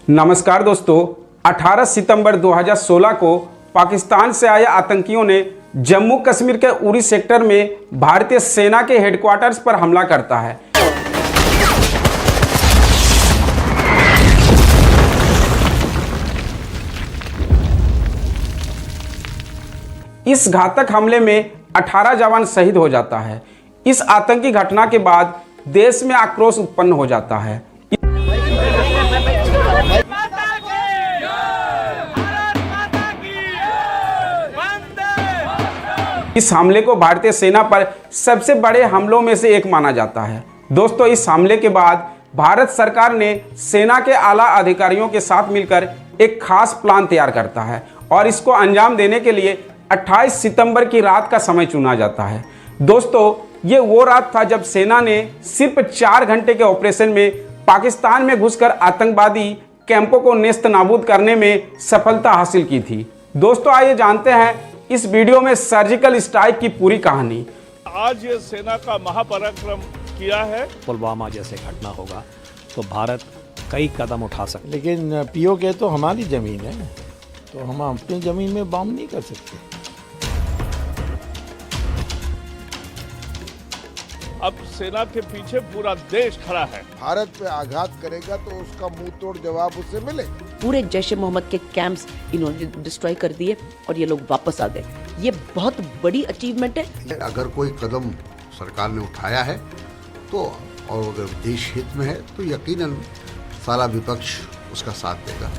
नमस्कार दोस्तों, 18 सितंबर 2016 को पाकिस्तान से आए आतंकियों ने जम्मू कश्मीर के उरी सेक्टर में भारतीय सेना के हेडक्वार्टर्स पर हमला करता है। इस घातक हमले में 18 जवान शहीद हो जाता है। इस आतंकी घटना के बाद देश में आक्रोश उत्पन्न हो जाता है। इस हमले को भारतीय सेना पर सबसे बड़े हमलों में से एक माना जाता है। दोस्तों, इस हमले के बाद भारत सरकार ने सेना के आला अधिकारियों के साथ मिलकर एक खास प्लान तैयार करता है और इसको अंजाम देने के लिए 28 सितंबर की रात का समय चुना जाता है। दोस्तों, ये वो रात था जब सेना ने सिर्फ 4 घंटे के ऑपरेशन में पाकिस्तान में घुसकर आतंकवादी कैंपों को नेस्त नाबूद करने में सफलता हासिल की थी। दोस्तों, आइए जानते हैं इस वीडियो में सर्जिकल स्ट्राइक की पूरी कहानी। आज ये सेना का महापराक्रम किया है। पुलवामा जैसे घटना होगा तो भारत कई कदम उठा सकते, लेकिन पीओके तो हमारी ज़मीन है, तो हम अपनी ज़मीन में बम नहीं कर सकते। अब सेना के पीछे पूरा देश खड़ा है। भारत पे आघात करेगा तो उसका मुंह तोड़ जवाब उसे मिले। पूरे जैश ए मोहम्मद के कैंप्स इन्होंने डिस्ट्रॉय कर दिए और ये लोग वापस आ गए। ये बहुत बड़ी अचीवमेंट है। अगर कोई कदम सरकार ने उठाया है तो, और अगर देश हित में है तो यकीनन सारा विपक्ष उसका साथ देगा।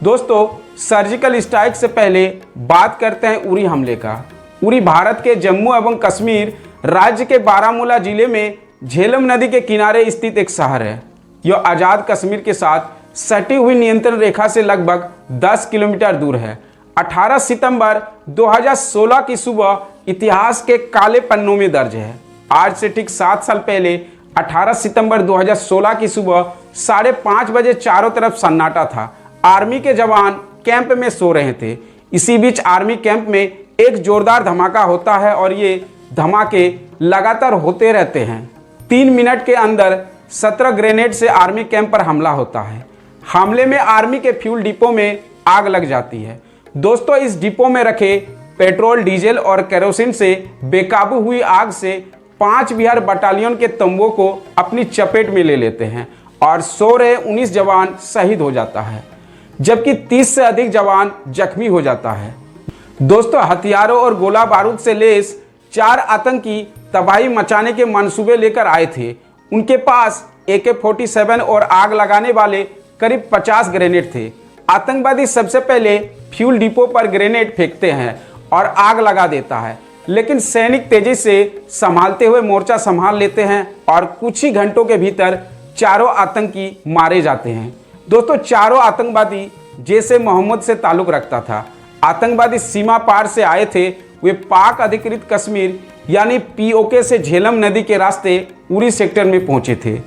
दोस्तों, सर्जिकल स्ट्राइक से पहले बात करते हैं उरी हमले का। उरी भारत के जम्मू एवं कश्मीर राज्य के बारामूला जिले में झेलम नदी के किनारे स्थित एक शहर है। यह आज़ाद कश्मीर के साथ सटी हुई नियंत्रण रेखा से लगभग 10 किलोमीटर दूर है। 18 सितंबर 2016 की सुबह इतिहास के काले पन्नों में दर्ज है। आज से ठीक 7 साल पहले 18 सितंबर 2016 की सुबह 5:30 बजे चारों तरफ सन्नाटा था। आर्मी के जवान कैंप में सो रहे थे। इसी बीच आर्मी कैंप में एक जोरदार धमाका होता है और ये धमाके लगातार होते रहते हैं। 3 मिनट के अंदर 17 ग्रेनेड से आर्मी कैंप पर हमला होता है। हमले में आर्मी के फ्यूल डिपो में आग लग जाती है। दोस्तों, इस डिपो में रखे पेट्रोल, डीजल और केरोसिन से बेकाबू हुई आग से 5 बिहार बटालियन के तंबुओं को अपनी चपेट में ले लेते हैं और सो रहे 19 जवान शहीद हो जाता है, जबकि 30 से अधिक जवान जख्मी हो जाता है। दोस्तों, हथियारों और गोला बारूद से लेस 4 आतंकी तबाही मचाने के मंसूबे लेकर आए थे। उनके पास AK-47 और आग लगाने वाले करीब 50 ग्रेनेड थे। आतंकवादी सबसे पहले फ्यूल डिपो पर ग्रेनेड फेंकते हैं और आग लगा देता है, लेकिन सैनिक तेजी से संभालते हुए मोर्चा संभाल लेते हैं और कुछ ही घंटों के भीतर चारों आतंकी मारे जाते हैं। दोस्तों, चारों आतंकवादी जैश ए मोहम्मद से ताल्लुक रखता था। आतंकवादी सीमा पार से आए थे। वे पाक अधिकृत कश्मीर यानी POK से झेलम नदी के रास्ते उरी सेक्टर में पहुंचे थे।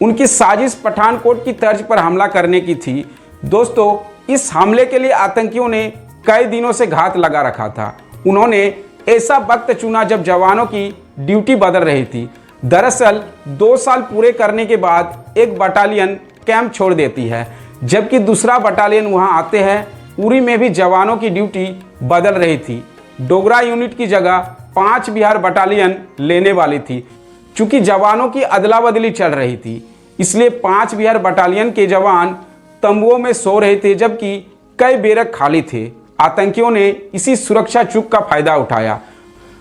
उनकी साजिश पठानकोट की तर्ज पर हमला करने की थी। दोस्तों, इस हमले के लिए आतंकियों ने कई दिनों से घात लगा रखा था। उन्होंने ऐसा वक्त चुना जब जवानों की ड्यूटी बदल रही थी। दरअसल 2 साल पूरे करने के बाद एक बटालियन कैंप छोड़ देती है, जबकि दूसरा बटालियन वहां आते हैं। उरी में भी जवानों की ड्यूटी बदल रही थी। डोगरा यूनिट की जगह 5 बिहार बटालियन लेने वाली थी। चूंकि जवानों की अदला बदली चल रही थी, इसलिए 5 बिहार बटालियन के जवान तंबुओं में सो रहे थे, जबकि कई बैरक खाली थे। आतंकियों ने इसी सुरक्षा चूक का फायदा उठाया।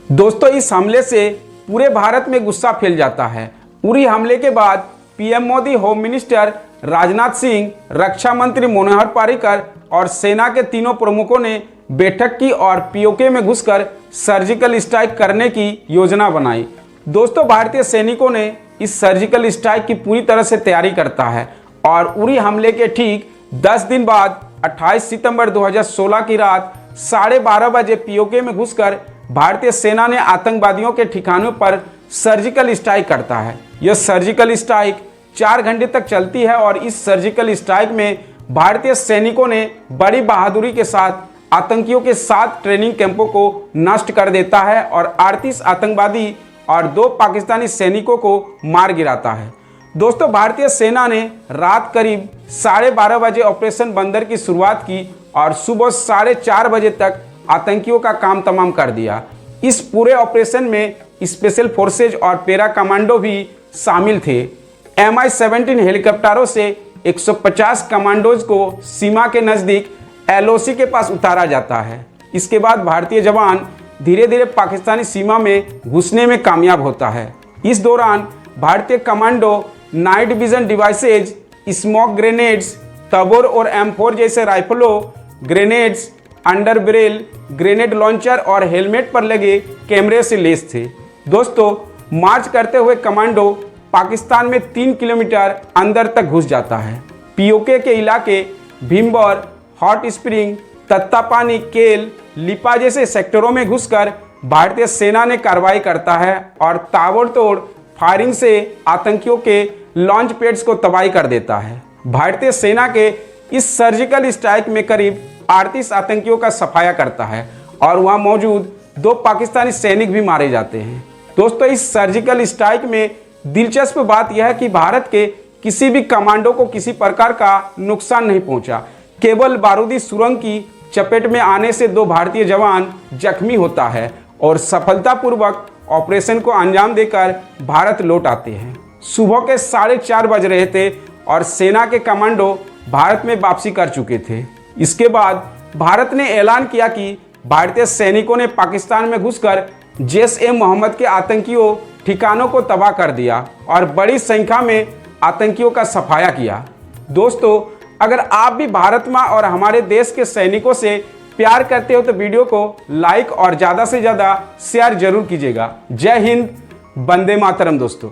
दोस्तों, इस हमले से पूरे भारत में गुस्सा फैल जाता है। उरी हमले के बाद PM Modi, home minister Rajnath Singh, रक्षा मंत्री मनोहर पर्रिकर और सेना के तीनों प्रमुखों ने बैठक की और POK में घुसकर सर्जिकल स्ट्राइक करने की योजना बनाई। दोस्तों, भारतीय सैनिकों ने इस सर्जिकल स्ट्राइक की पूरी तरह से तैयारी करता है और उरी हमले के ठीक 10 दिन बाद 28 सितंबर 2016 की रात 12:30 बजे POK में घुसकर भारतीय सेना ने आतंकवादियों के ठिकानों पर सर्जिकल स्ट्राइक करता है। यह सर्जिकल स्ट्राइक 4 घंटे तक चलती है और इस सर्जिकल स्ट्राइक में भारतीय सैनिकों ने बड़ी बहादुरी के साथ आतंकियों के 7 ट्रेनिंग कैंपों को नष्ट कर देता है और 38 आतंकवादी और 2 पाकिस्तानी सैनिकों को मार गिराता है। दोस्तों, भारतीय सेना ने रात करीब 12:30 बजे ऑपरेशन बंदर की शुरुआत की और सुबह 4:30 बजे तक आतंकियों का काम तमाम कर दिया। इस पूरे ऑपरेशन में स्पेशल फोर्सेज और पैरा कमांडो भी शामिल थे। Mi-17 हेलीकॉप्टरों से 150 कमांडोज को सीमा के नज़दीक LOC के पास उतारा जाता है। इसके बाद भारतीय जवान धीरे धीरे पाकिस्तानी सीमा में घुसने में कामयाब होता है। इस दौरान भारतीय commando night vision devices, smoke grenades, Tavor और M4 जैसे राइफलों, grenades, under barrel grenade launcher और हेलमेट पर लगे कैमरे से लैस थे। दोस्तों, मार्च करते हुए कमांडो पाकिस्तान में 3 किलोमीटर अंदर तक घुस जाता है। POK के इलाके भीमबर, हॉट स्प्रिंग, तत्तापानी, केल, लिपा जैसे सेक्टरों में घुसकर भारतीय सेना ने कार्रवाई करता है और ताबड़तोड़ फायरिंग से आतंकियों के लॉन्च पैड्स को तबाही कर देता है। भारतीय सेना के इस सर्जिकल स्ट्राइक में करीब 38 आतंकियों का सफाया करता है और वहां मौजूद 2 पाकिस्तानी सैनिक भी मारे जाते हैं। दोस्तों, इस सर्जिकल स्ट्राइक में दिलचस्प बात यह है कि भारत के किसी भी कमांडो को किसी प्रकार का नुकसान नहीं पहुंचा। केवल बारूदी सुरंग की चपेट में आने से 2 भारतीय जवान जख्मी होता है और सफलतापूर्वक ऑपरेशन को अंजाम देकर भारत लौट आते हैं। सुबह के 4:30 बज रहे थे और सेना के कमांडो भारत में वापसी कर चुके थे। इसके बाद भारत ने ऐलान किया कि भारतीय सैनिकों ने पाकिस्तान में घुसकर जैश-ए-मोहम्मद के आतंकियों ठिकानों को तबाह कर दिया और बड़ी संख्या में आतंकियों का सफाया किया। दोस्तों, अगर आप भी भारत माँ और हमारे देश के सैनिकों से प्यार करते हो तो वीडियो को लाइक और ज़्यादा से ज़्यादा शेयर जरूर कीजिएगा। जय हिंद, वंदे मातरम दोस्तों।